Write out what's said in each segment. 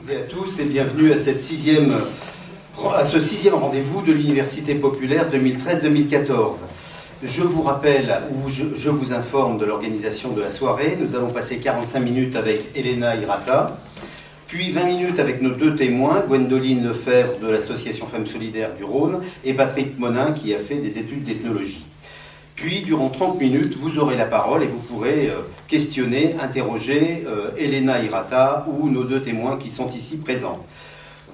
toutes et à tous et bienvenue à ce sixième rendez-vous de l'Université populaire 2013-2014. Je vous rappelle, ou je vous informe de l'organisation de la soirée. Nous allons passer 45 minutes avec Elena Hirata, puis 20 minutes avec nos deux témoins, Gwendoline Lefebvre de l'Association Femmes Solidaires du Rhône et Patrick Monin qui a fait des études d'ethnologie. Puis, durant 30 minutes, vous aurez la parole et vous pourrez questionner, interroger Elena Hirata ou nos deux témoins qui sont ici présents.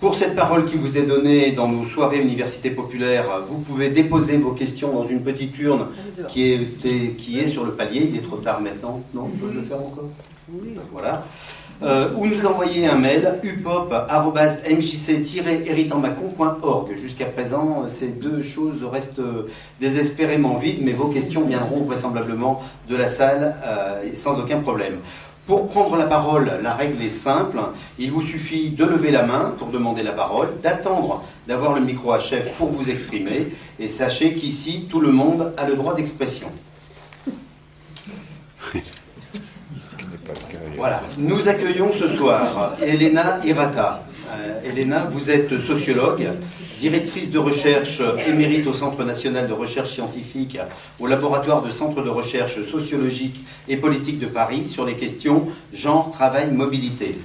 Pour cette parole qui vous est donnée dans nos soirées université populaires, vous pouvez déposer vos questions dans une petite urne qui est sur le palier. Il est trop tard maintenant. Non, on peut le faire encore ? Oui. Voilà. Ou nous envoyer un mail upop@mjc-héritanmacon.org. Jusqu'à présent, ces deux choses restent désespérément vides, mais vos questions viendront vraisemblablement de la salle sans aucun problème. Pour prendre la parole, la règle est simple. Il vous suffit de lever la main pour demander la parole, d'attendre d'avoir le micro à chef pour vous exprimer, et sachez qu'ici, tout le monde a le droit d'expression. Voilà, nous accueillons ce soir Elena Hirata. Elena, vous êtes sociologue, directrice de recherche émérite au Centre national de recherche scientifique, au laboratoire de Centre de recherche sociologique et politique de Paris sur les questions genre, travail, mobilité.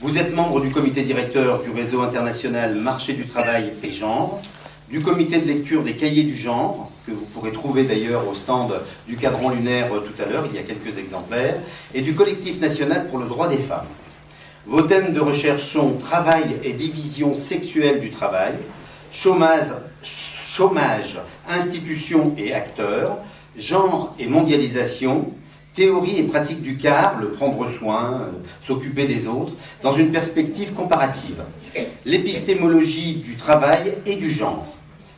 Vous êtes membre du comité directeur du réseau international Marché du travail et genre, du comité de lecture des cahiers du genre, que vous pourrez trouver d'ailleurs au stand du cadran lunaire tout à l'heure, il y a quelques exemplaires, et du collectif national pour le droit des femmes. Vos thèmes de recherche sont travail et division sexuelle du travail, chômage, institutions et acteurs, genre et mondialisation, théorie et pratique du quart, le prendre soin, s'occuper des autres, dans une perspective comparative, l'épistémologie du travail et du genre.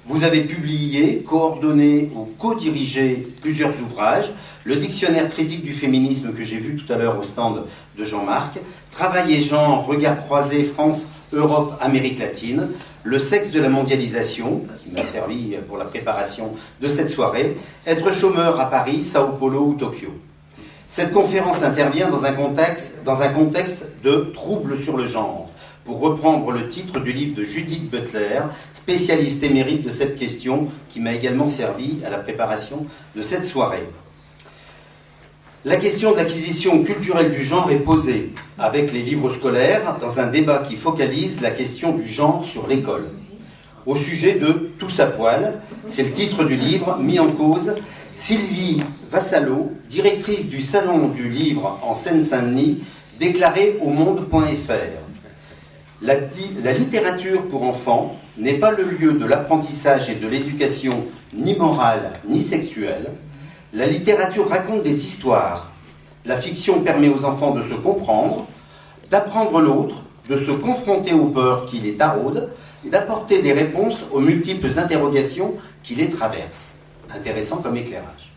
Vous avez publié, coordonné ou co-dirigé plusieurs ouvrages, le dictionnaire critique du féminisme que j'ai vu tout à l'heure au stand de Jean-Marc, Travail et genre, regard croisé France, Europe, Amérique latine, le sexe de la mondialisation, qui m'a servi pour la préparation de cette soirée, être chômeur à Paris, Sao Paulo ou Tokyo. Cette conférence intervient dans un contexte de troubles sur le genre, pour reprendre le titre du livre de Judith Butler, spécialiste émérite de cette question, qui m'a également servi à la préparation de cette soirée. La question de l'acquisition culturelle du genre est posée, avec les livres scolaires, dans un débat qui focalise la question du genre sur l'école. Au sujet de Tous à poil, c'est le titre du livre, mis en cause, Sylvie Vassallo, directrice du Salon du Livre en Seine-Saint-Denis, déclarée au monde.fr. La littérature pour enfants n'est pas le lieu de l'apprentissage et de l'éducation ni morale ni sexuelle. La littérature raconte des histoires. La fiction permet aux enfants de se comprendre, d'apprendre l'autre, de se confronter aux peurs qui les taraudent, d'apporter des réponses aux multiples interrogations qui les traversent. Intéressant comme éclairage.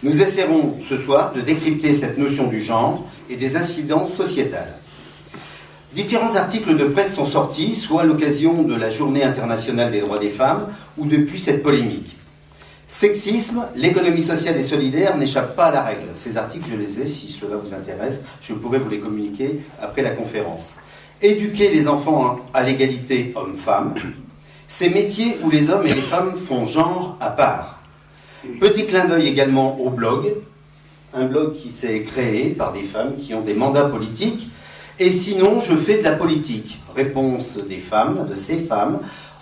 Nous essaierons ce soir de décrypter cette notion du genre et des incidences sociétales. Différents articles de presse sont sortis, soit à l'occasion de la Journée internationale des droits des femmes, ou depuis cette polémique. Sexisme, l'économie sociale et solidaire n'échappe pas à la règle. Ces articles, je les ai, si cela vous intéresse, je pourrais vous les communiquer après la conférence. Éduquer les enfants à l'égalité homme-femme, ces métiers où les hommes et les femmes font genre à part. Petit clin d'œil également au blog, un blog qui s'est créé par des femmes qui ont des mandats politiques. Et sinon, je fais de la politique. Réponse des femmes, de ces femmes,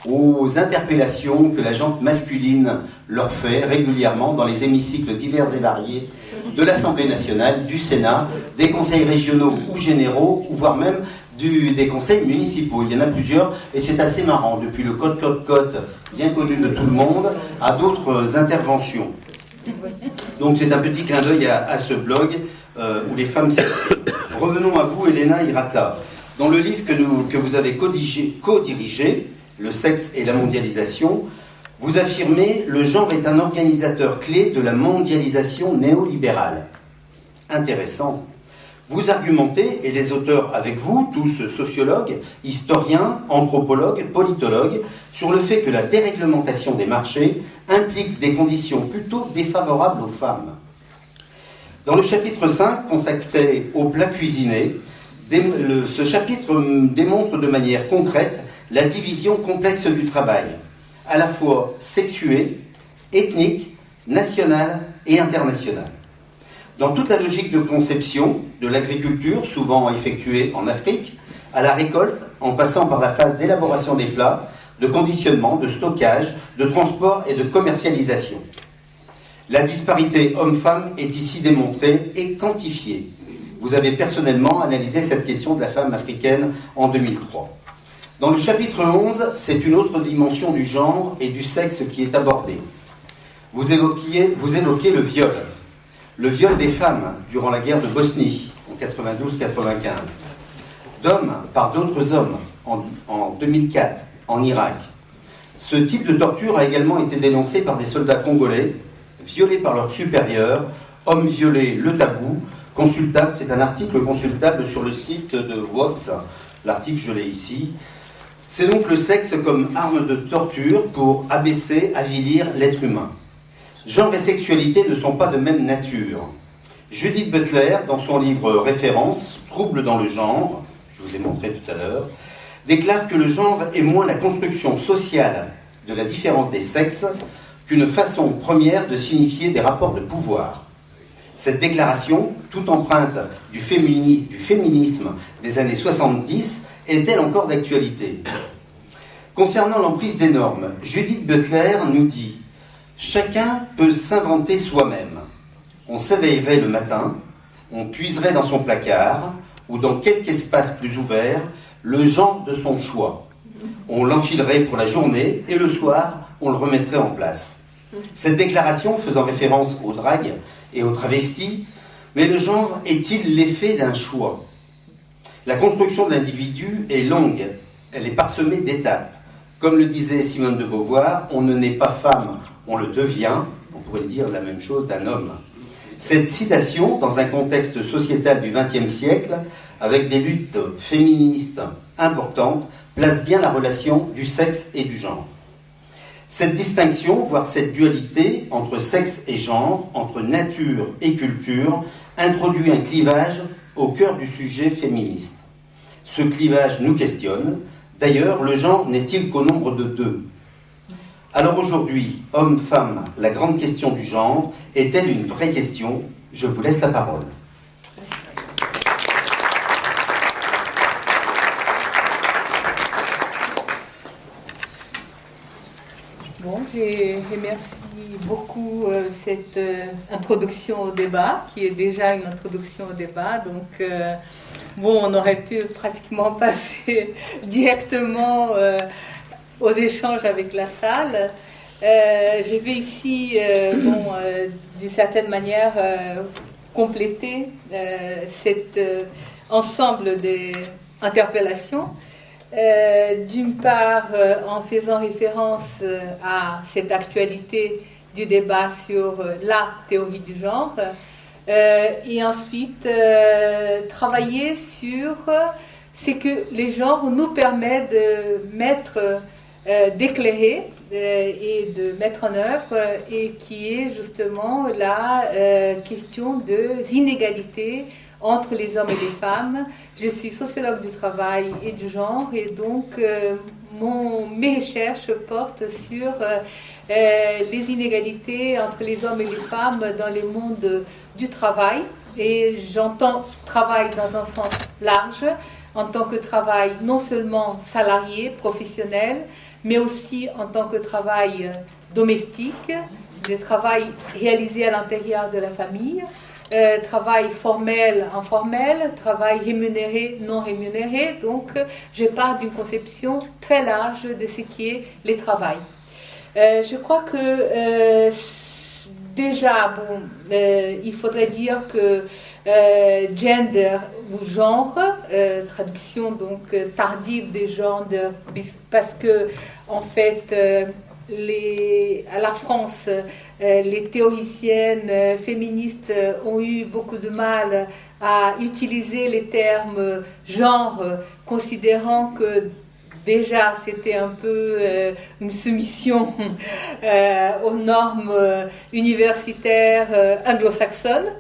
aux interpellations que la gente masculine leur fait régulièrement dans les hémicycles divers et variés de l'Assemblée nationale, du Sénat, des conseils régionaux ou généraux, ou voire même des conseils municipaux. Il y en a plusieurs, et c'est assez marrant, depuis le code, bien connu de tout le monde, à d'autres interventions. Donc c'est un petit clin d'œil à ce blog où les femmes s'expriment. Revenons à vous, Elena Hirata. Dans le livre que vous avez co-dirigé, Le sexe et la mondialisation, vous affirmez « Le genre est un organisateur clé de la mondialisation néolibérale ». Intéressant. Vous argumentez, et les auteurs avec vous, tous sociologues, historiens, anthropologues, politologues, sur le fait que la déréglementation des marchés implique des conditions plutôt défavorables aux femmes. Dans le chapitre 5, consacré aux plats cuisinés, Ce chapitre démontre de manière concrète la division complexe du travail, à la fois sexuée, ethnique, nationale et internationale. Dans toute la logique de conception, de l'agriculture, souvent effectuée en Afrique, à la récolte, en passant par la phase d'élaboration des plats, de conditionnement, de stockage, de transport et de commercialisation. La disparité homme-femme est ici démontrée et quantifiée. Vous avez personnellement analysé cette question de la femme africaine en 2003. Dans le chapitre 11, c'est une autre dimension du genre et du sexe qui est abordée. Vous évoquez le viol des femmes durant la guerre de Bosnie en 92-95, d'hommes par d'autres hommes en 2004 en Irak. Ce type de torture a également été dénoncé par des soldats congolais violés par leurs supérieurs, hommes violés, le tabou, consultable, c'est un article consultable sur le site de Vox, l'article je l'ai ici. C'est donc le sexe comme arme de torture pour abaisser, avilir l'être humain. Genre et sexualité ne sont pas de même nature. Judith Butler, dans son livre Référence, Troubles dans le genre, je vous ai montré tout à l'heure, déclare que le genre est moins la construction sociale de la différence des sexes qu'une façon première de signifier des rapports de pouvoir. Cette déclaration, toute empreinte du féminisme des années 70, est-elle encore d'actualité ? Concernant l'emprise des normes, Judith Butler nous dit « Chacun peut s'inventer soi-même. On s'éveillerait le matin, on puiserait dans son placard ou dans quelque espace plus ouvert le genre de son choix. On l'enfilerait pour la journée et le soir, on le remettrait en place. » Cette déclaration faisant référence aux dragues et aux travestis, mais le genre est-il l'effet d'un choix ? La construction de l'individu est longue, elle est parsemée d'étapes. Comme le disait Simone de Beauvoir, on ne naît pas femme, on le devient, on pourrait dire la même chose d'un homme. Cette citation, dans un contexte sociétal du XXe siècle, avec des luttes féministes importantes, place bien la relation du sexe et du genre. Cette distinction, voire cette dualité entre sexe et genre, entre nature et culture, introduit un clivage au cœur du sujet féministe. Ce clivage nous questionne. D'ailleurs, le genre n'est-il qu'au nombre de 2 ? Alors aujourd'hui, homme-femme, la grande question du genre, est-elle une vraie question ? Je vous laisse la parole. Bon, je remercie beaucoup cette introduction au débat, qui est déjà une introduction au débat. Donc, bon, on aurait pu pratiquement passer directement aux échanges avec la salle. Je vais ici, d'une certaine manière, compléter cet ensemble d'interpellations. D'une part, en faisant référence à cette actualité du débat sur la théorie du genre, et ensuite travailler sur ce que les genres nous permettent d'éclairer et de mettre en œuvre, et qui est justement la question des inégalités entre les hommes et les femmes. Je suis sociologue du travail et du genre, et donc mes recherches portent sur les inégalités entre les hommes et les femmes dans le monde du travail. Et j'entends travail dans un sens large, en tant que travail non seulement salarié, professionnel, mais aussi en tant que travail domestique, des travail réalisé à l'intérieur de la famille, travail formel, informel, travail rémunéré, non rémunéré. Donc, je pars d'une conception très large de ce qui est le travail. Je crois que déjà, il faudrait dire que gender ou genre, traduction donc tardive des genders, parce que en fait, à la France, les théoriciennes féministes ont eu beaucoup de mal à utiliser les termes genre, considérant que déjà c'était un peu une soumission aux normes universitaires anglo-saxonnes.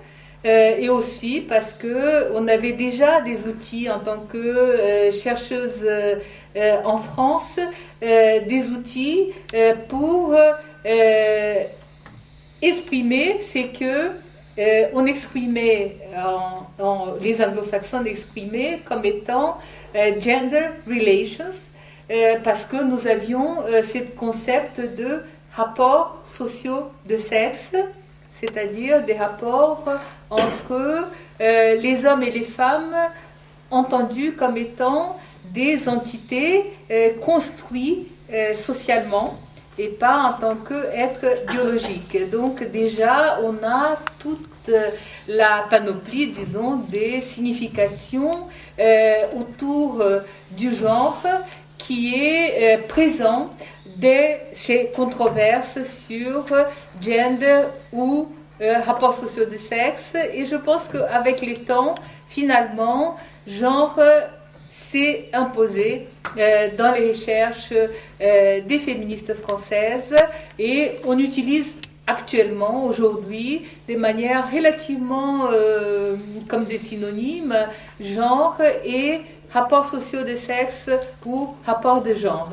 et aussi parce qu'on avait déjà des outils en tant que chercheuse en France, des outils pour exprimer ce que on exprimait, les anglo-saxons exprimaient comme étant gender relations, parce que nous avions ce concept de rapports sociaux de sexe, c'est-à-dire des rapports entre les hommes et les femmes entendus comme étant des entités construites socialement et pas en tant qu'être biologique. Donc déjà, on a toute la panoplie, disons, des significations autour du genre qui est présent dès ces controverses sur gender ou rapports sociaux de sexe. Et je pense qu'avec les temps, finalement, genre s'est imposé dans les recherches des féministes françaises, et on utilise actuellement, aujourd'hui, de manière relativement comme des synonymes, genre et rapports sociaux de sexe ou rapports de genre.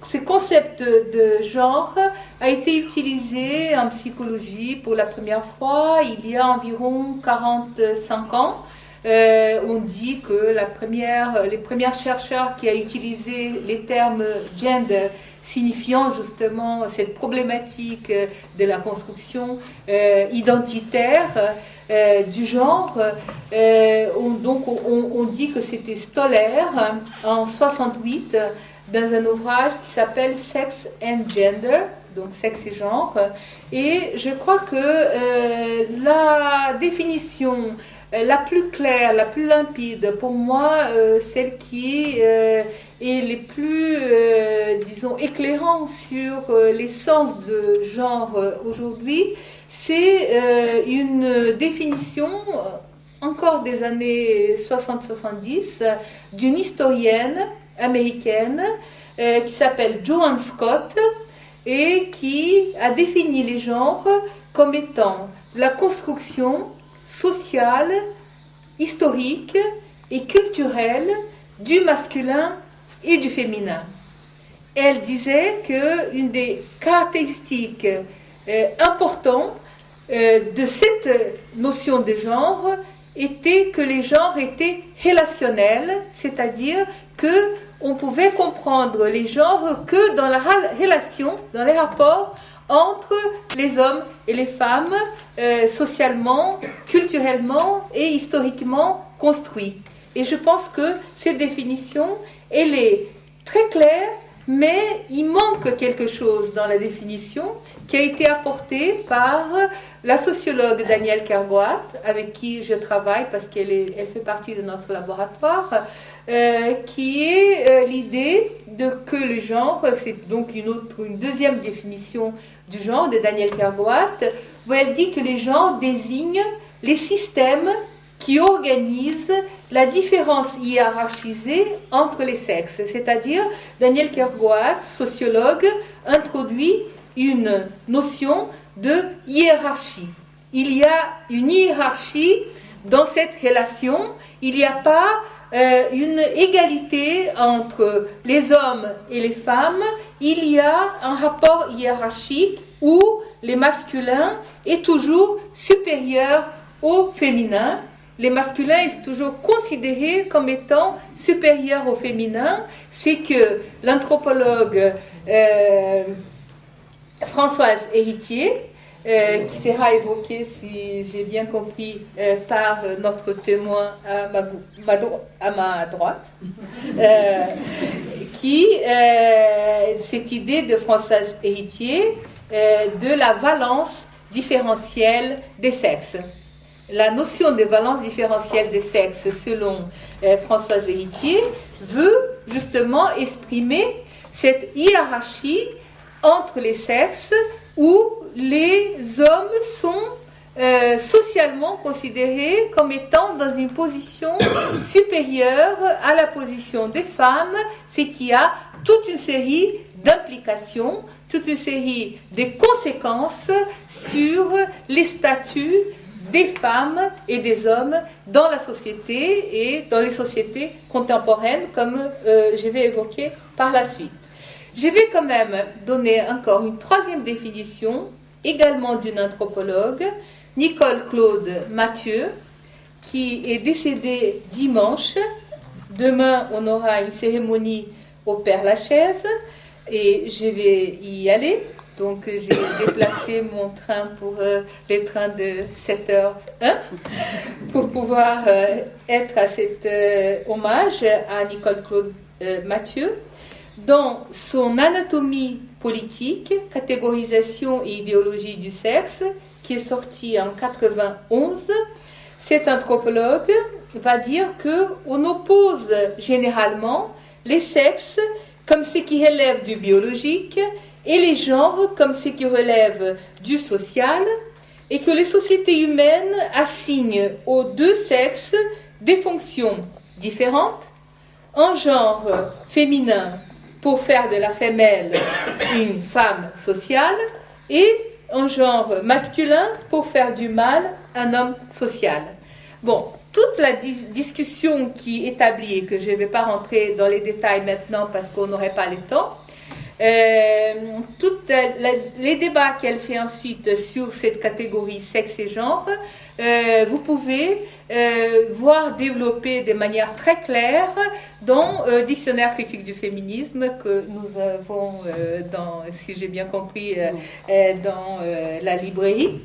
Ce concept de genre a été utilisé en psychologie pour la première fois il y a environ 45 ans. On dit que les premiers chercheurs qui ont utilisé les termes gender signifiant justement cette problématique de la construction identitaire du genre, on dit que c'était Stoller en 68 dans un ouvrage qui s'appelle Sex and Gender, donc sexe et genre, et je crois que la définition la plus claire, la plus limpide, pour moi, celle qui est les plus, disons, éclairant sur l'essence de genre aujourd'hui, c'est une définition, encore des années 60-70, d'une historienne américaine qui s'appelle Joan Scott et qui a défini les genres comme étant la construction sociale, historique et culturelle du masculin et du féminin. Elle disait qu'une des caractéristiques importantes de cette notion de genre était que les genres étaient relationnels, c'est-à-dire que on pouvait comprendre les genres que dans la relation, dans les rapports entre les hommes et les femmes, socialement, culturellement et historiquement construits. Et je pense que cette définition, elle est très claire, mais il manque quelque chose dans la définition qui a été apportée par la sociologue Danielle Kergoat, avec qui je travaille parce qu'elle fait partie de notre laboratoire, qui est l'idée que le genre, c'est donc une deuxième définition du genre de Danielle Kergoat, où elle dit que les genres désignent les systèmes qui organise la différence hiérarchisée entre les sexes. C'est-à-dire, Danielle Kergoat, sociologue, introduit une notion de hiérarchie. Il y a une hiérarchie dans cette relation. Il n'y a pas une égalité entre les hommes et les femmes. Il y a un rapport hiérarchique où le masculin est toujours supérieur au féminin. Les masculins est toujours considéré comme étant supérieur au féminin. C'est que l'anthropologue Françoise Héritier, qui sera évoquée, si j'ai bien compris, par notre témoin à ma droite, cette idée de Françoise Héritier de la valence différentielle des sexes. La notion de valence différentielle des sexes, selon Françoise Héritier, veut justement exprimer cette hiérarchie entre les sexes où les hommes sont socialement considérés comme étant dans une position supérieure à la position des femmes, c'est qu'il y a toute une série d'implications, toute une série de conséquences sur les statuts des femmes et des hommes dans la société et dans les sociétés contemporaines, comme je vais évoquer par la suite. Je vais quand même donner encore une troisième définition, également d'une anthropologue, Nicole Claude Mathieu, qui est décédée dimanche. Demain, on aura une cérémonie au Père-Lachaise et je vais y aller. Donc, j'ai déplacé mon train pour les trains de 7h01 pour pouvoir être à cet hommage à Nicole Claude Mathieu. Dans son anatomie politique, catégorisation et idéologie du sexe, qui est sorti en 91, cet anthropologue va dire qu'on oppose généralement les sexes comme ce qui relève du biologique et les genres comme ce qui relève du social, et que les sociétés humaines assignent aux deux sexes des fonctions différentes, un genre féminin pour faire de la femelle une femme sociale et un genre masculin pour faire du mâle un homme social. Bon, toute la discussion qui est établie, et que je ne vais pas rentrer dans les détails maintenant parce qu'on n'aurait pas le temps, tous les débats qu'elle fait ensuite sur cette catégorie sexe et genre, vous pouvez voir développer de manière très claire dans Dictionnaire critique du féminisme que nous avons, si j'ai bien compris, dans la librairie.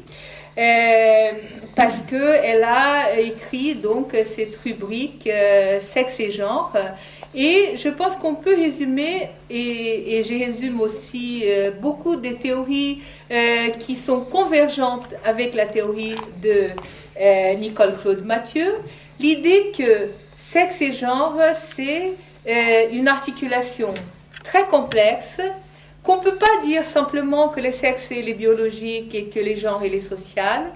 Parce qu'elle a écrit donc cette rubrique sexe et genre, et je pense qu'on peut résumer, et je résume aussi beaucoup des théories qui sont convergentes avec la théorie de Nicole Claude Mathieu, l'idée que sexe et genre, c'est une articulation très complexe, qu'on ne peut pas dire simplement que les sexes et les biologiques et que les genres et les sociales,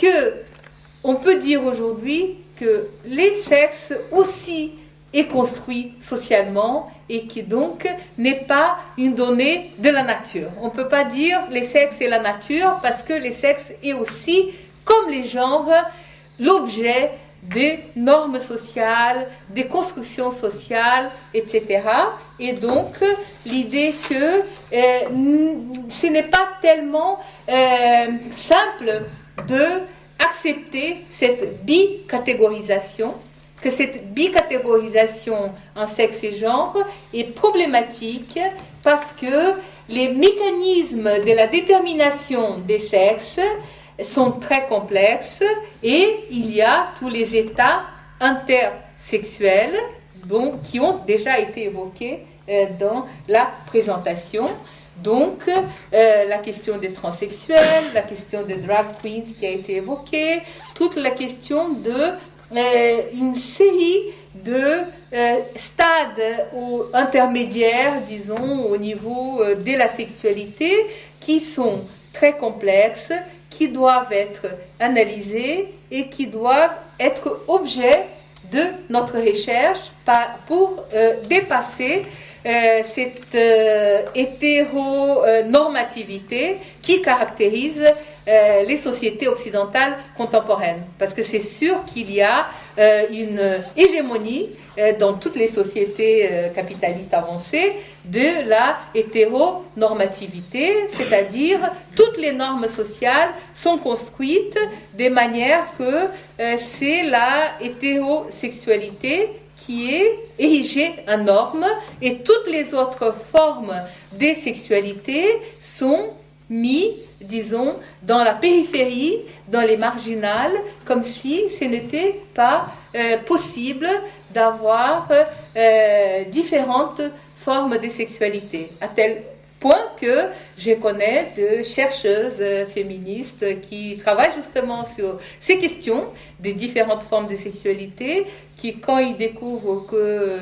qu'on peut dire aujourd'hui que les sexes aussi est construit socialement et qui donc n'est pas une donnée de la nature. On ne peut pas dire les sexes et la nature parce que les sexes est aussi, comme les genres, l'objet des normes sociales, des constructions sociales, etc. Et donc, l'idée que ce n'est pas tellement simple d'accepter cette bicatégorisation, que cette bicatégorisation en sexe et genre est problématique parce que les mécanismes de la détermination des sexes sont très complexes et il y a tous les états intersexuels qui ont déjà été évoqués dans la présentation. Donc, la question des transsexuels, la question des drag queens qui a été évoquée, toute la question de une série de stades intermédiaires, disons, au niveau de la sexualité, qui sont très complexes, qui doivent être analysés et qui doivent être objet de notre recherche pour dépasser cette hétéronormativité qui caractérise les sociétés occidentales contemporaines. Parce que c'est sûr qu'il y a une hégémonie dans toutes les sociétés capitalistes avancées de la hétéronormativité, c'est-à-dire toutes les normes sociales sont construites de manière que c'est la hétérosexualité qui est érigée en norme et toutes les autres formes de sexualité sont mises, disons, dans la périphérie, dans les marginales, comme si ce n'était pas possible d'avoir différentes formes de sexualité, à tel point que je connais de chercheuses féministes qui travaillent justement sur ces questions des différentes formes de sexualité, qui, quand ils découvrent que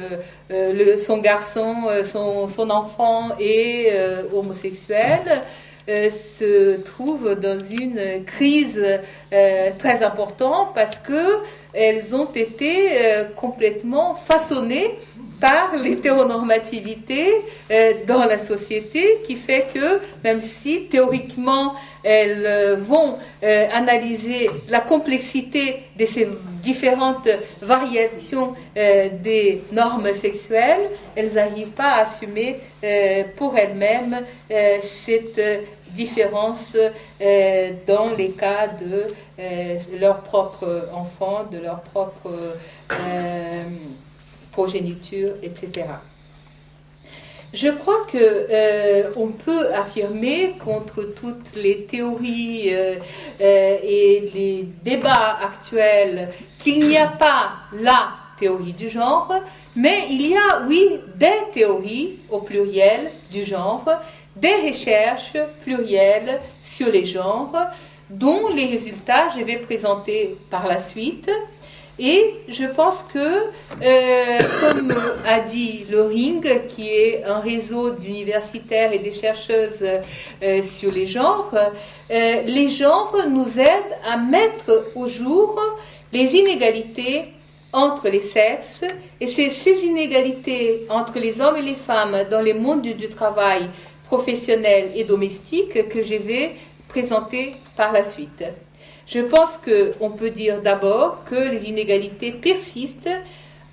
son garçon, son enfant est homosexuel, se trouve dans une crise très importante parce que elles ont été complètement façonnées par l'hétéronormativité dans la société, qui fait que même si théoriquement elles vont analyser la complexité de ces différentes variations des normes sexuelles, elles n'arrivent pas à assumer pour elles-mêmes cette différence dans les cas de leur propre enfant, de leur propre progéniture, etc. Je crois que on peut affirmer contre toutes les théories et les débats actuels qu'il n'y a pas la théorie du genre, mais il y a, oui, des théories au pluriel du genre, des recherches plurielles sur les genres, dont les résultats je vais présenter par la suite. Et je pense que, comme a dit le RING, qui est un réseau d'universitaires et des chercheuses sur les genres nous aident à mettre au jour les inégalités entre les sexes, et c'est ces inégalités entre les hommes et les femmes dans les mondes du travail professionnel et domestique que je vais présenter par la suite. Je pense qu'on peut dire d'abord que les inégalités persistent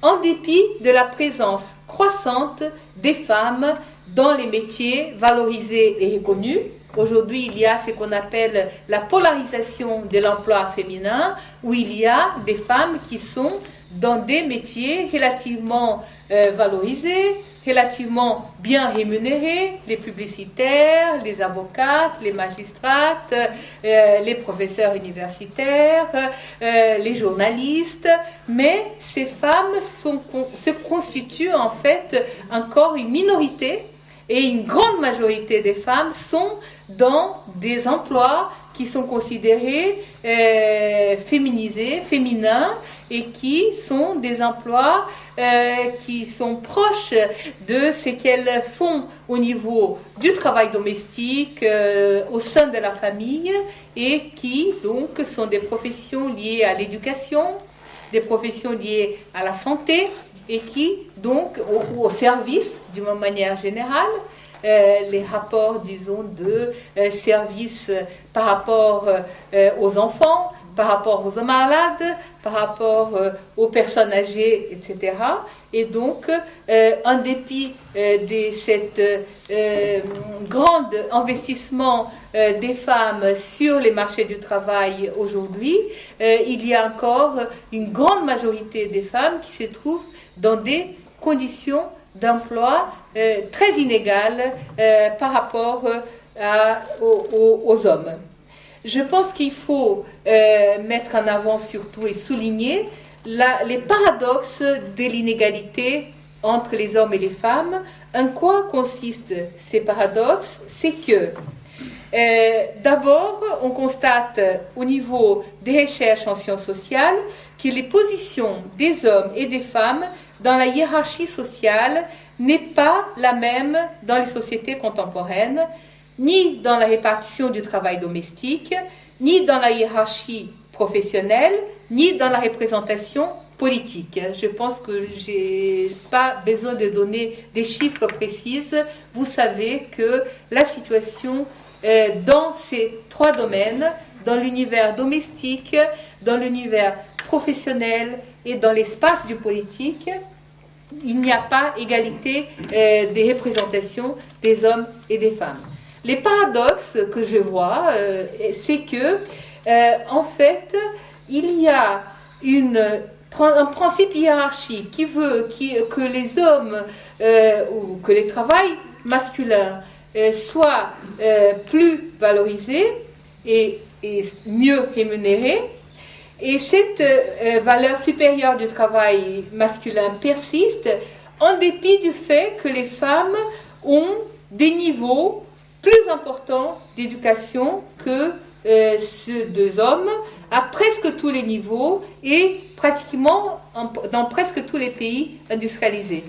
en dépit de la présence croissante des femmes dans les métiers valorisés et reconnus. Aujourd'hui, il y a ce qu'on appelle la polarisation de l'emploi féminin, où il y a des femmes qui sont dans des métiers relativement valorisés, relativement bien rémunérés, les publicitaires, les avocates, les magistrates, les professeurs universitaires, les journalistes, mais ces femmes se constituent en fait encore une minorité, et une grande majorité des femmes sont dans des emplois qui sont considérés féminisés, féminins, et qui sont des emplois qui sont proches de ce qu'elles font au niveau du travail domestique, au sein de la famille, et qui donc sont des professions liées à l'éducation, des professions liées à la santé, et qui donc au service d'une manière générale, les rapports, disons, de service par rapport aux enfants, par rapport aux malades, par rapport aux personnes âgées, etc. Et donc, en dépit de cet grand investissement des femmes sur les marchés du travail aujourd'hui, il y a encore une grande majorité des femmes qui se trouvent dans des conditions d'emploi très inégales par rapport aux hommes. Je pense qu'il faut mettre en avant surtout et souligner les paradoxes de l'inégalité entre les hommes et les femmes. En quoi consistent ces paradoxes? C'est que d'abord, on constate au niveau des recherches en sciences sociales que les positions des hommes et des femmes dans la hiérarchie sociale n'est pas la même dans les sociétés contemporaines, ni dans la répartition du travail domestique, ni dans la hiérarchie professionnelle, ni dans la représentation politique. Je pense que je n'ai pas besoin de donner des chiffres précis. Vous savez que la situation dans ces trois domaines, dans l'univers domestique, dans l'univers professionnel et dans l'espace du politique, il n'y a pas égalité des représentations des hommes et des femmes. Les paradoxes que je vois, c'est que, en fait, il y a un principe hiérarchique qui veut que les hommes ou que les travails masculins soient plus valorisés et mieux rémunérés. Et cette valeur supérieure du travail masculin persiste en dépit du fait que les femmes ont des niveaux plus importants d'éducation que ceux des hommes à presque tous les niveaux et pratiquement dans presque tous les pays industrialisés.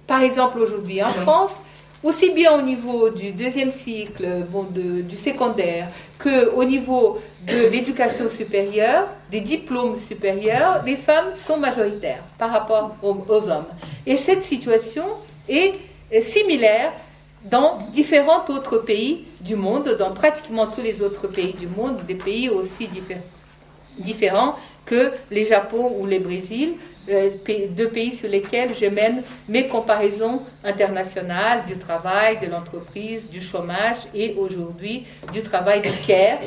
Par exemple, aujourd'hui en France, aussi bien au niveau du deuxième cycle, du secondaire, qu'au niveau de l'éducation supérieure, des diplômes supérieurs, les femmes sont majoritaires par rapport aux hommes. Et cette situation est similaire dans différents autres pays du monde, dans pratiquement tous les autres pays du monde, des pays aussi différents que les Japon ou les Brésil, deux pays sur lesquels je mène mes comparaisons internationales du travail, de l'entreprise, du chômage et aujourd'hui du travail de care,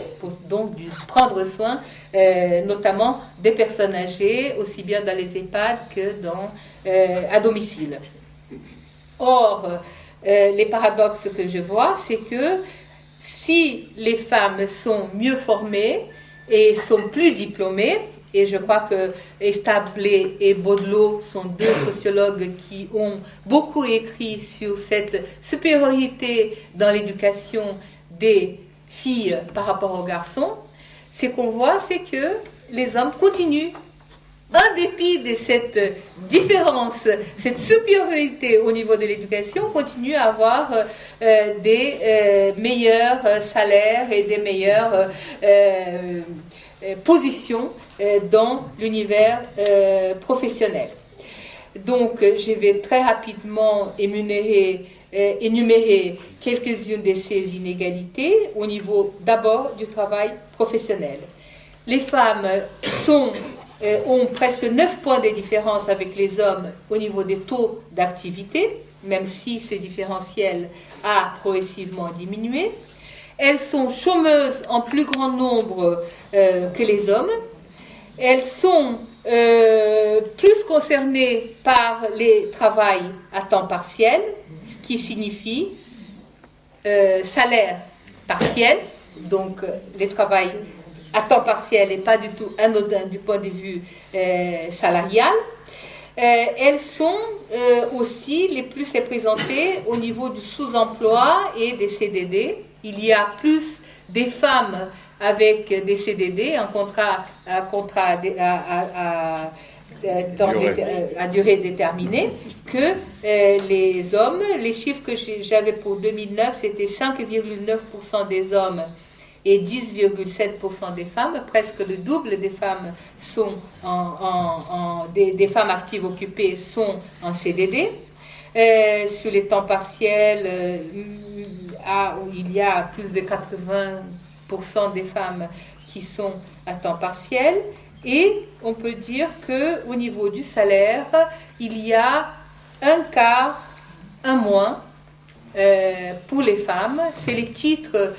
donc du prendre soin notamment des personnes âgées, aussi bien dans les EHPAD que à domicile. Or, les paradoxes que je vois, c'est que si les femmes sont mieux formées et sont plus diplômées, et je crois que Estable et Baudelot sont deux sociologues qui ont beaucoup écrit sur cette supériorité dans l'éducation des filles par rapport aux garçons, ce qu'on voit, c'est que les hommes continuent, en dépit de cette différence, cette supériorité au niveau de l'éducation, continuent à avoir des meilleurs salaires et des meilleures positions dans l'univers professionnel. Donc, je vais très rapidement énumérer quelques-unes de ces inégalités au niveau d'abord du travail professionnel. Les femmes ont presque 9 points de différence avec les hommes au niveau des taux d'activité, même si ce différentiel a progressivement diminué. Elles sont chômeuses en plus grand nombre que les hommes. Elles sont plus concernées par les travails à temps partiel, ce qui signifie salaire partiel, donc les travails à temps partiel et pas du tout anodin du point de vue salarial. Elles sont aussi les plus représentées au niveau du sous-emploi et des CDD. Il y a plus des femmes avec des CDD, un contrat à durée déterminée, que les hommes. Les chiffres que j'avais pour 2009, c'était 5,9% des hommes et 10,7% des femmes. Presque le double des femmes sont des femmes actives occupées sont en CDD. Sur les temps partiels, il y a plus de 80% des femmes qui sont à temps partiel. Et on peut dire qu'au niveau du salaire, il y a un quart, un moins pour les femmes. C'est les titres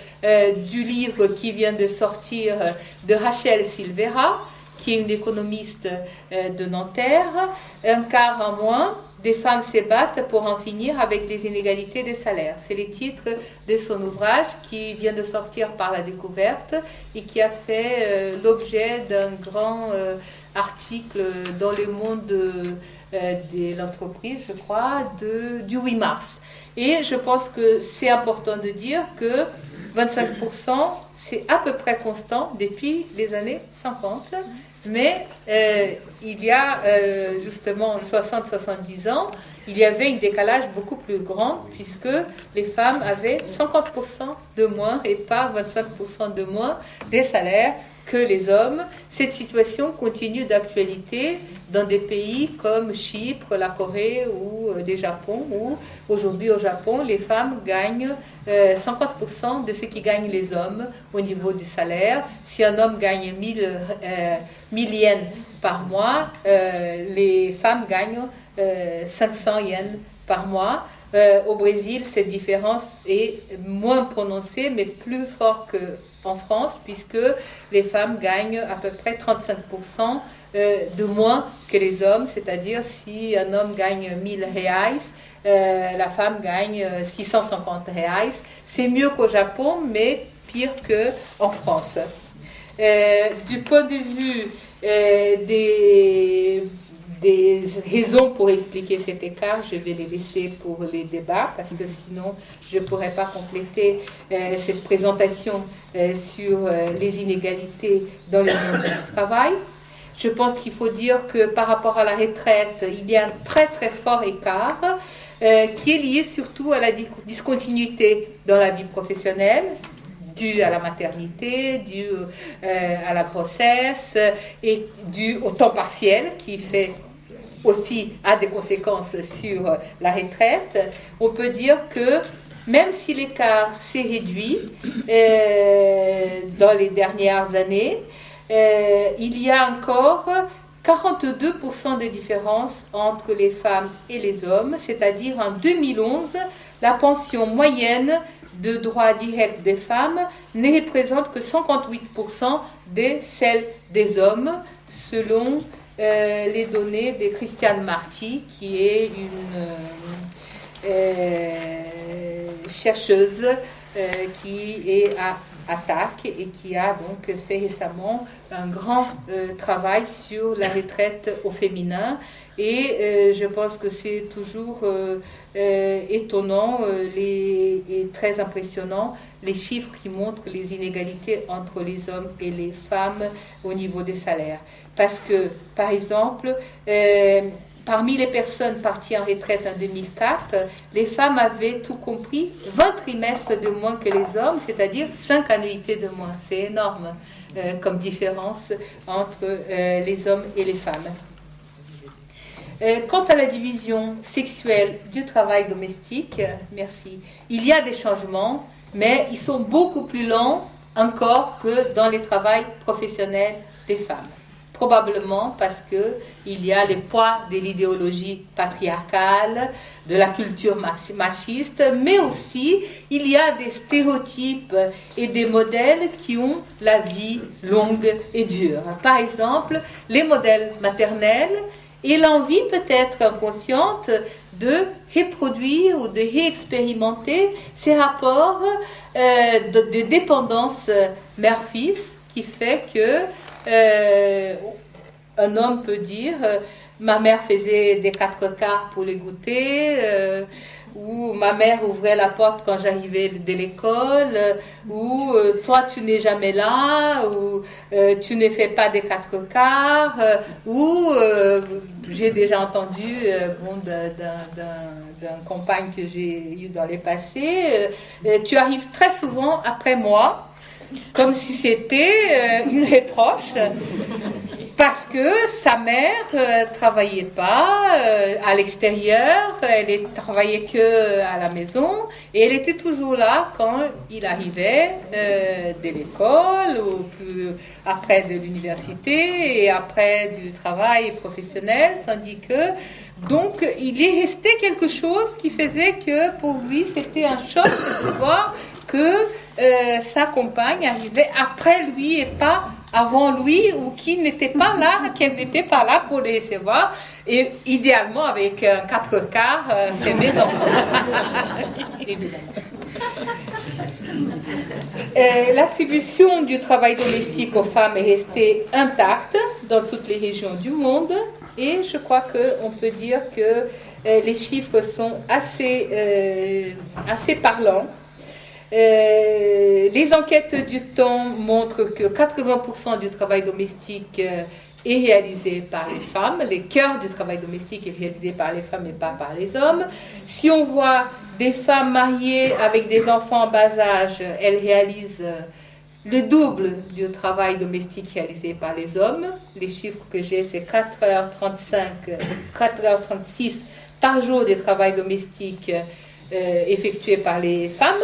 du livre qui vient de sortir de Rachel Silveira, qui est une économiste de Nanterre. Un quart en moins des femmes se battent pour en finir avec les inégalités des salaires. C'est le titre de son ouvrage qui vient de sortir par La Découverte et qui a fait l'objet d'un grand article dans le monde de l'entreprise, je crois, du 8 mars. Et je pense que c'est important de dire que 25%, c'est à peu près constant depuis les années 50. Mais il y a justement 60-70 ans, il y avait un décalage beaucoup plus grand puisque les femmes avaient 50% de moins et pas 25% de moins des salaires que les hommes. Cette situation continue d'actualité dans des pays comme Chypre, la Corée ou le Japon, où aujourd'hui au Japon, les femmes gagnent 50% de ce qui gagnent les hommes au niveau du salaire. Si un homme gagne 1000 yens par mois, les femmes gagnent 500 yens par mois. Au Brésil, cette différence est moins prononcée, mais plus forte qu'en France, puisque les femmes gagnent à peu près 35% de moins que les hommes, c'est-à-dire si un homme gagne 1000 reais, la femme gagne 650 reais. C'est mieux qu'au Japon, mais pire qu'en France. Du point de vue des raisons pour expliquer cet écart, je vais les laisser pour les débats parce que sinon je ne pourrais pas compléter cette présentation sur les inégalités dans le monde du travail. Je pense qu'il faut dire que par rapport à la retraite, il y a un très très fort écart qui est lié surtout à la discontinuité dans la vie professionnelle due à la maternité, due à la grossesse et due au temps partiel qui fait aussi a des conséquences sur la retraite, on peut dire que même si l'écart s'est réduit dans les dernières années, il y a encore 42% de différence entre les femmes et les hommes, c'est-à-dire en 2011, la pension moyenne de droit direct des femmes ne représente que 58% de celle des hommes, selon les données de Christiane Marty, qui est une chercheuse qui est à Attaque et qui a donc fait récemment un grand travail sur la retraite au féminin. Et je pense que c'est toujours étonnant et très impressionnant les chiffres qui montrent les inégalités entre les hommes et les femmes au niveau des salaires. Parce que, par exemple, parmi les personnes parties en retraite en 2004, les femmes avaient tout compris 20 trimestres de moins que les hommes, c'est-à-dire 5 annuités de moins. C'est énorme comme différence entre les hommes et les femmes. Quant à la division sexuelle du travail domestique, merci, il y a des changements, mais ils sont beaucoup plus lents encore que dans les travails professionnels des femmes. Probablement parce qu'il y a les poids de l'idéologie patriarcale, de la culture machiste, mais aussi il y a des stéréotypes et des modèles qui ont la vie longue et dure. Par exemple, les modèles maternels et l'envie peut-être inconsciente de reproduire ou de réexpérimenter ces rapports de dépendance mère-fils qui fait que un homme peut dire ma mère faisait des 4 quarts pour les goûter, ou ma mère ouvrait la porte quand j'arrivais de l'école, ou toi tu n'es jamais là, ou tu ne fais pas des 4 quarts, ou j'ai déjà entendu d'un compagne que j'ai eu dans les passés, tu arrives très souvent après moi, comme si c'était une reproche, parce que sa mère travaillait pas à l'extérieur, elle travaillait que à la maison, et elle était toujours là quand il arrivait de l'école ou plus après de l'université et après du travail professionnel, tandis que donc il est resté quelque chose qui faisait que pour lui c'était un choc de voir que sa compagne arrivait après lui et pas avant lui, ou qu'elle n'était pas là pour les recevoir, et idéalement avec un 4 quarts fait maison. Évidemment. L'attribution du travail domestique aux femmes est restée intacte dans toutes les régions du monde, et je crois qu'on peut dire que les chiffres sont assez parlants. Les enquêtes du temps montrent que 80% du travail domestique est réalisé par les femmes. Les cœurs du travail domestique est réalisé par les femmes et pas par les hommes. Si on voit des femmes mariées avec des enfants en bas âge, elles réalisent le double du travail domestique réalisé par les hommes. Les chiffres que j'ai, c'est 4h36 par jour de travail domestique effectué par les femmes,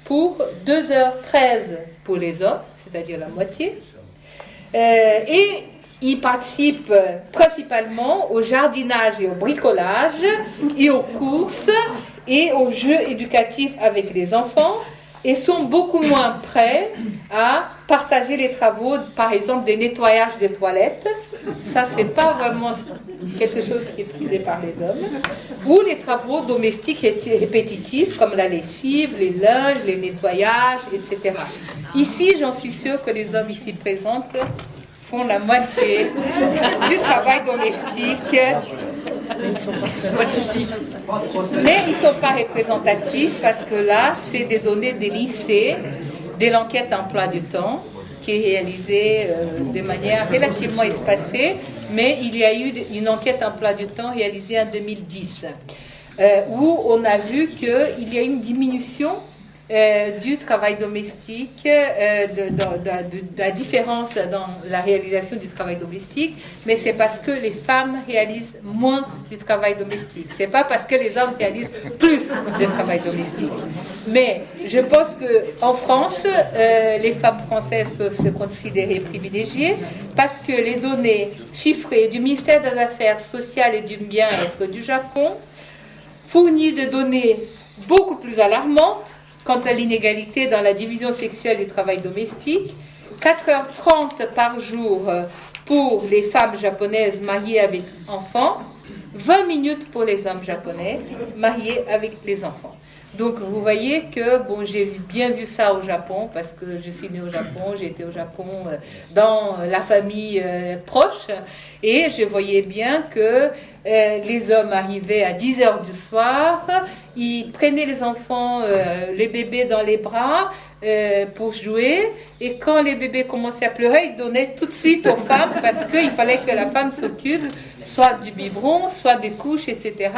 pour 2h13 pour les hommes, c'est-à-dire la moitié. Et ils participent principalement au jardinage et au bricolage, et aux courses, et aux jeux éducatifs avec les enfants, et sont beaucoup moins prêts à partager les travaux, par exemple des nettoyages de toilettes. Ça, c'est pas vraiment quelque chose qui est prisé par les hommes. Ou les travaux domestiques répétitifs, comme la lessive, les linges, les nettoyages, etc. Ici, j'en suis sûre que les hommes ici présents font la moitié du travail domestique. Mais ils ne sont pas représentatifs, parce que là, c'est des données des lycées, de l'enquête emploi du temps, qui est réalisée de manière relativement espacée, mais il y a eu une enquête emploi du temps réalisée en 2010, où on a vu qu'il y a une diminution du travail domestique, de la différence dans la réalisation du travail domestique, mais c'est parce que les femmes réalisent moins du travail domestique. C'est pas parce que les hommes réalisent plus de travail domestique. Mais je pense qu'en France, les femmes françaises peuvent se considérer privilégiées parce que les données chiffrées du ministère des Affaires sociales et du bien-être du Japon fournissent des données beaucoup plus alarmantes quant à l'inégalité dans la division sexuelle du travail domestique. 4h30 par jour pour les femmes japonaises mariées avec enfants, 20 minutes pour les hommes japonais mariés avec les enfants. Donc vous voyez que j'ai bien vu ça au Japon parce que je suis née au Japon, j'ai été au Japon dans la famille proche et je voyais bien que les hommes arrivaient à 10h du soir, ils prenaient les enfants, les bébés dans les bras pour jouer et quand les bébés commençaient à pleurer, ils donnaient tout de suite aux femmes parce qu'il fallait que la femme s'occupe soit du biberon, soit des couches, etc.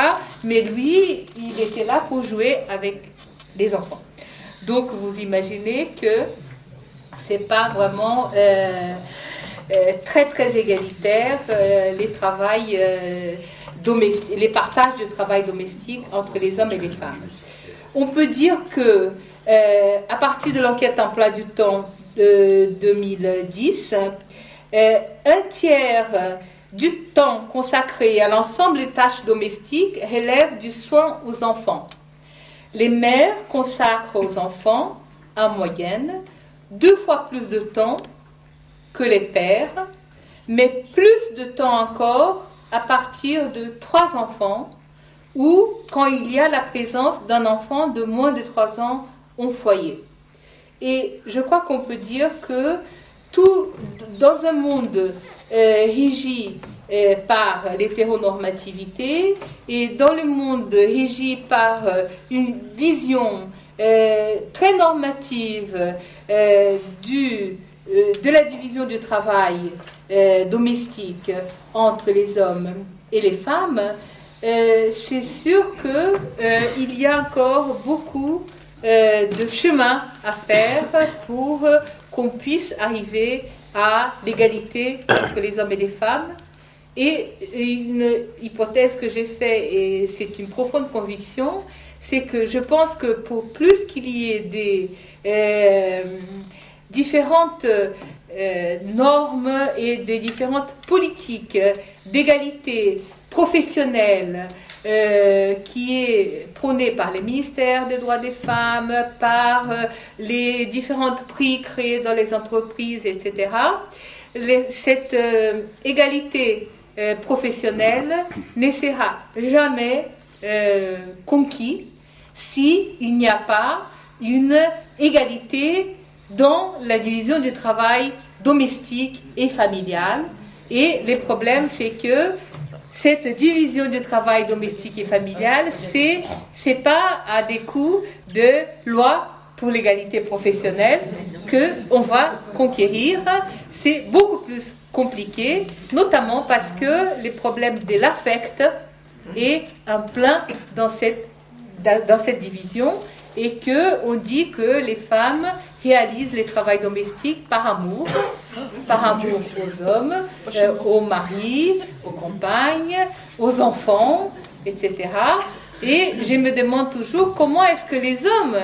Mais lui, il était là pour jouer avec les enfants. Donc vous imaginez que c'est pas vraiment très très égalitaire les travails domestiques, les partages de travail domestique entre les hommes et les femmes. On peut dire que à partir de l'enquête emploi du temps de 2010, un tiers du temps consacré à l'ensemble des tâches domestiques relève du soin aux enfants. Les mères consacrent aux enfants, en moyenne, 2 fois plus de temps que les pères, mais plus de temps encore à partir de 3 enfants ou quand il y a la présence d'un enfant de moins de 3 ans au foyer. Et je crois qu'on peut dire que dans un monde régi par l'hétéronormativité et dans le monde régi par une vision très normative de la division du travail domestique entre les hommes et les femmes, c'est sûr qu'il y a encore beaucoup de chemin à faire pour qu'on puisse arriver à l'égalité entre les hommes et les femmes. Et une hypothèse que j'ai faite, et c'est une profonde conviction, c'est que je pense que pour plus qu'il y ait des différentes normes et des différentes politiques d'égalité professionnelle qui est prônée par les ministères des droits des femmes, par les différents prix créés dans les entreprises, etc. Cette égalité professionnelle ne sera jamais conquise s'il n'y a pas une égalité dans la division du travail domestique et familial. Et le problème, c'est que cette division du travail domestique et familial, c'est pas à des coups de loi pour l'égalité professionnelle qu'on va conquérir. C'est beaucoup plus compliqué, notamment parce que le problème de l'affect est en plein dans cette division et qu'on dit que les femmes réalisent le travail domestique par amour aux hommes, aux maris, aux compagnes, aux enfants, etc. Et je me demande toujours comment est-ce que les hommes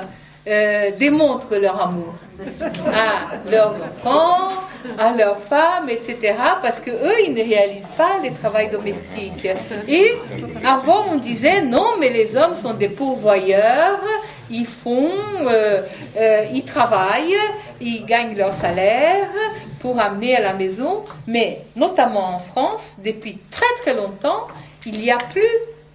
démontrent leur amour à leurs enfants, à leurs femmes, etc. Parce qu'eux, ils ne réalisent pas le travail domestique. Et avant, on disait non, mais les hommes sont des pourvoyeurs, ils travaillent, ils gagnent leur salaire pour amener à la maison. Mais notamment en France, depuis très très longtemps, il n'y a plus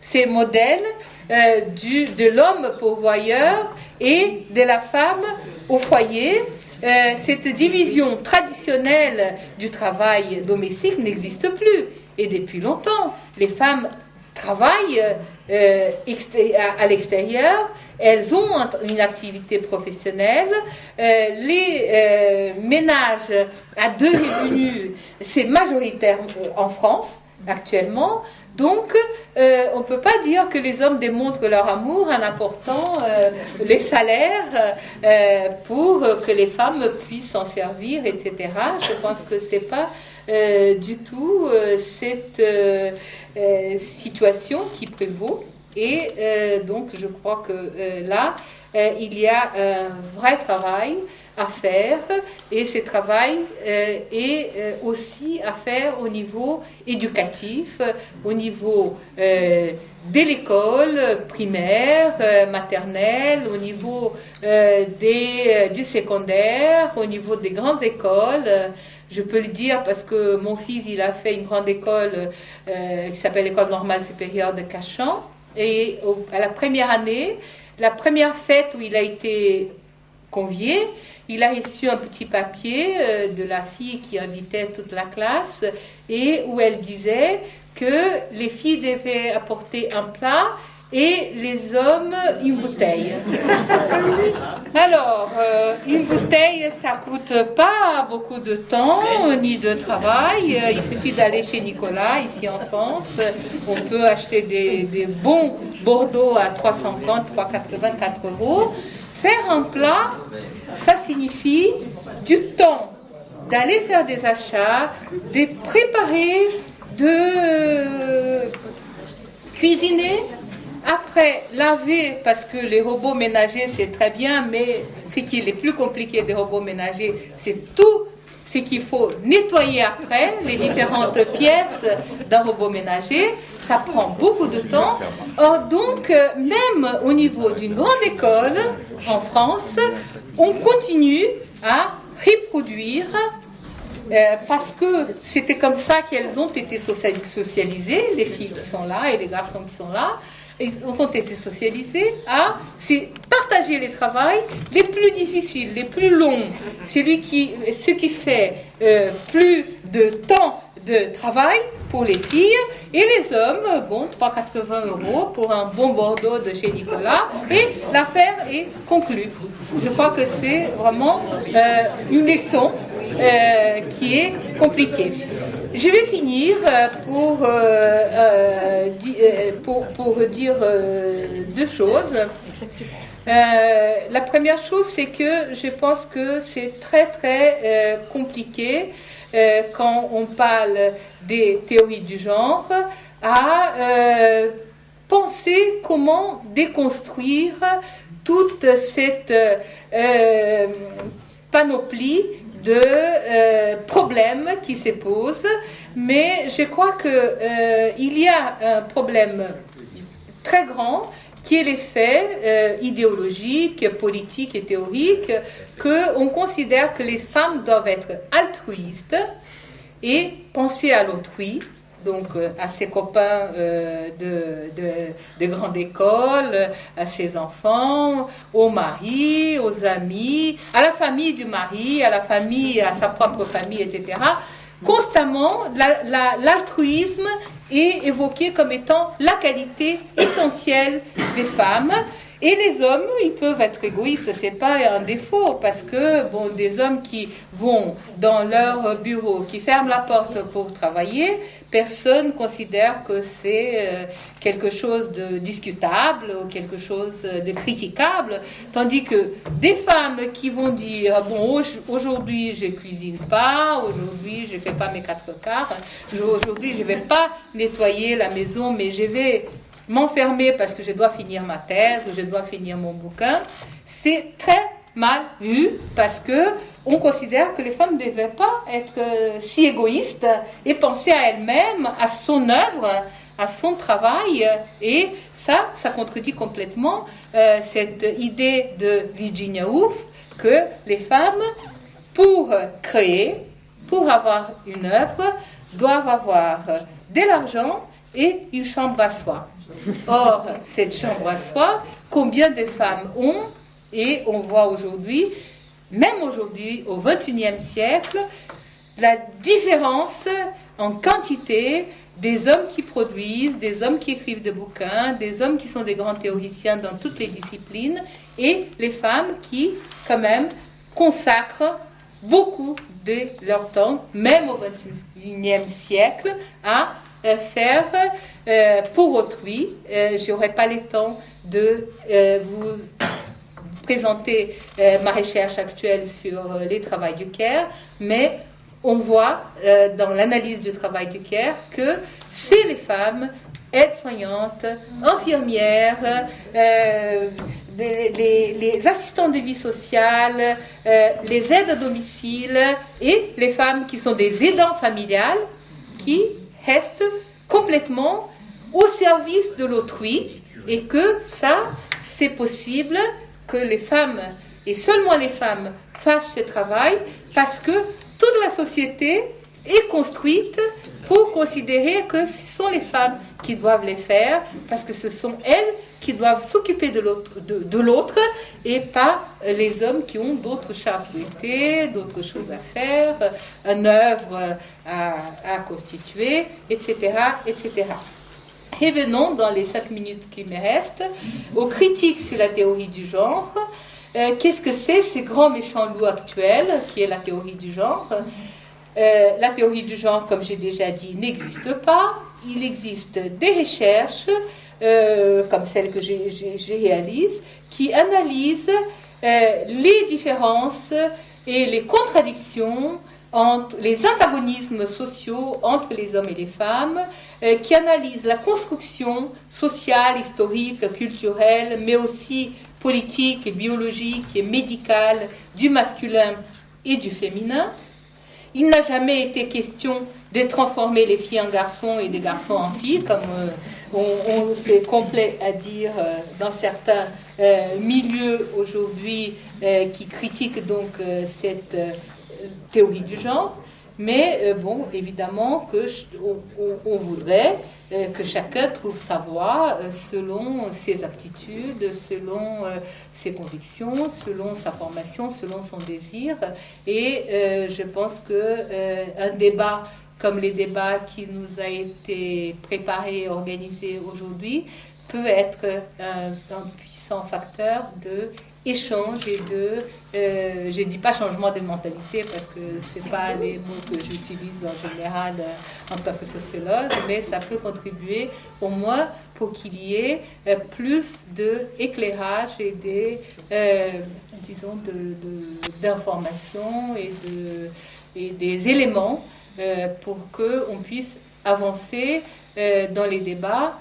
ces modèles de l'homme pourvoyeur et de la femme au foyer. Cette division traditionnelle du travail domestique n'existe plus. Et depuis longtemps, les femmes travaillent à l'extérieur, elles ont une activité professionnelle, les ménages à 2 revenus, c'est majoritaire en France, actuellement. Donc, on ne peut pas dire que les hommes démontrent leur amour en apportant les salaires pour que les femmes puissent s'en servir, etc. Je pense que ce n'est pas du tout cette situation qui prévaut. Et donc, je crois que là, il y a un vrai travail à faire, et ce travail est aussi à faire au niveau éducatif, au niveau de l'école primaire, maternelle, au niveau du secondaire, au niveau des grandes écoles. Je peux le dire parce que mon fils, il a fait une grande école qui s'appelle l'École normale supérieure de Cachan, et à la première année, la première fête où il a été convié, il a reçu un petit papier de la fille qui invitait toute la classe, et où elle disait que les filles devaient apporter un plat et les hommes une bouteille. Alors, une bouteille, ça coûte pas beaucoup de temps ni de travail. Il suffit d'aller chez Nicolas, ici en France. On peut acheter des bons Bordeaux à 3,50, 3,80, 4 euros. Faire un plat, ça signifie du temps d'aller faire des achats, de préparer, de cuisiner. Après, laver, parce que les robots ménagers, c'est très bien, mais ce qui est le plus compliqué des robots ménagers, c'est tout ce qu'il faut nettoyer après, les différentes pièces d'un robot ménager. Ça prend beaucoup de temps. Or, donc, même au niveau d'une grande école en France, on continue à reproduire parce que c'était comme ça qu'elles ont été socialisées, les filles qui sont là et les garçons qui sont là. Ils ont été socialisés à partager les travails les plus difficiles, les plus longs. Ce qui fait plus de temps de travail pour les filles, et les hommes, bon, 3,80 € pour un bon Bordeaux de chez Nicolas, et l'affaire est conclue. Je crois que c'est vraiment une leçon qui est compliquée. Je vais finir pour dire deux choses. La première chose, c'est que je pense que c'est très très compliqué quand on parle des théories du genre à penser comment déconstruire toute cette panoplie de problèmes qui se posent, mais je crois qu'il y a un problème très grand qui est l'effet idéologique, politique et théorique, qu'on considère que les femmes doivent être altruistes et penser à l'autrui, donc à ses copains de grande école, à ses enfants, au mari, aux amis, à la famille du mari, à la famille, à sa propre famille, etc. Constamment, l'altruisme est évoqué comme étant la qualité essentielle des femmes. Et les hommes, ils peuvent être égoïstes, c'est pas un défaut, parce que bon, des hommes qui vont dans leur bureau, qui ferment la porte pour travailler, personne considère que c'est quelque chose de discutable ou quelque chose de critiquable, tandis que des femmes qui vont dire bon, aujourd'hui je cuisine pas, aujourd'hui je fais pas mes 4 quarts, aujourd'hui je vais pas nettoyer la maison, mais je vais m'enfermer parce que je dois finir ma thèse, je dois finir mon bouquin, c'est très mal vu parce que on considère que les femmes ne devaient pas être si égoïstes et penser à elles-mêmes, à son œuvre, à son travail, et ça contredit complètement cette idée de Virginia Woolf que les femmes, pour créer, pour avoir une œuvre, doivent avoir de l'argent et une chambre à soi. Or, cette chambre à soi, combien de femmes ont? Et on voit aujourd'hui, même aujourd'hui, au XXIe siècle, la différence en quantité des hommes qui produisent, des hommes qui écrivent des bouquins, des hommes qui sont des grands théoriciens dans toutes les disciplines, et les femmes qui, quand même, consacrent beaucoup de leur temps, même au XXIe siècle, à faire pour autrui. Je n'aurai pas le temps de vous présenter ma recherche actuelle sur les travails du care, mais on voit dans l'analyse du travail du care que c'est les femmes aides-soignantes, infirmières, les assistants de vie sociale, les aides à domicile et les femmes qui sont des aidants familiales qui restent complètement au service de l'autrui et que ça, c'est possible que les femmes, et seulement les femmes, fassent ce travail parce que toute la société est construite pour considérer que ce sont les femmes qui doivent les faire parce que ce sont elles qui doivent s'occuper de l'autre et pas les hommes qui ont d'autres chats à fouetter, d'autres choses à faire, une œuvre à constituer, etc., etc. Revenons dans les 5 minutes qui me restent aux critiques sur la théorie du genre. Qu'est-ce que c'est ces grands méchants loups actuels qui est la théorie du genre? La théorie du genre, comme j'ai déjà dit, n'existe pas. Il existe des recherches, comme celles que je réalise, qui analysent les différences et les contradictions entre les antagonismes sociaux entre les hommes et les femmes, qui analysent la construction sociale, historique, culturelle, mais aussi politique, biologique et médicale du masculin et du féminin. Il n'a jamais été question de transformer les filles en garçons et des garçons en filles, comme c'est complet à dire dans certains milieux aujourd'hui qui critiquent donc cette théorie du genre. Mais bon, évidemment on voudrait que chacun trouve sa voie selon ses aptitudes, selon ses convictions, selon sa formation, selon son désir. Et je pense qu'un débat comme les débats qui nous a été préparés et organisés aujourd'hui peut être un puissant facteur de échange et de, je ne dis pas changement de mentalité parce que ce n'est pas les mots que j'utilise en général en tant que sociologue, mais ça peut contribuer au moins pour qu'il y ait plus d'éclairage et d'informations et des éléments pour qu'on puisse avancer dans les débats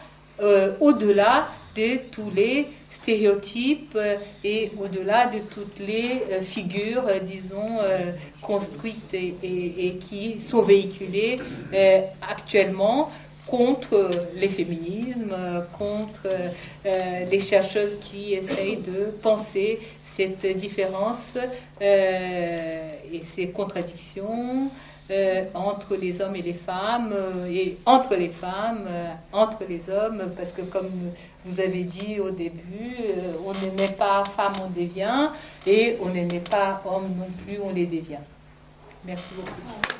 au-delà de tous les stéréotypes et au-delà de toutes les figures, disons, construites et qui sont véhiculées actuellement contre les féminismes, contre les chercheuses qui essayent de penser cette différence et ces contradictions entre les hommes et les femmes, et entre les femmes, entre les hommes, parce que comme vous avez dit au début, on n'aimait pas femme, on devient, et on n'aimait pas homme non plus, on les devient. Merci beaucoup.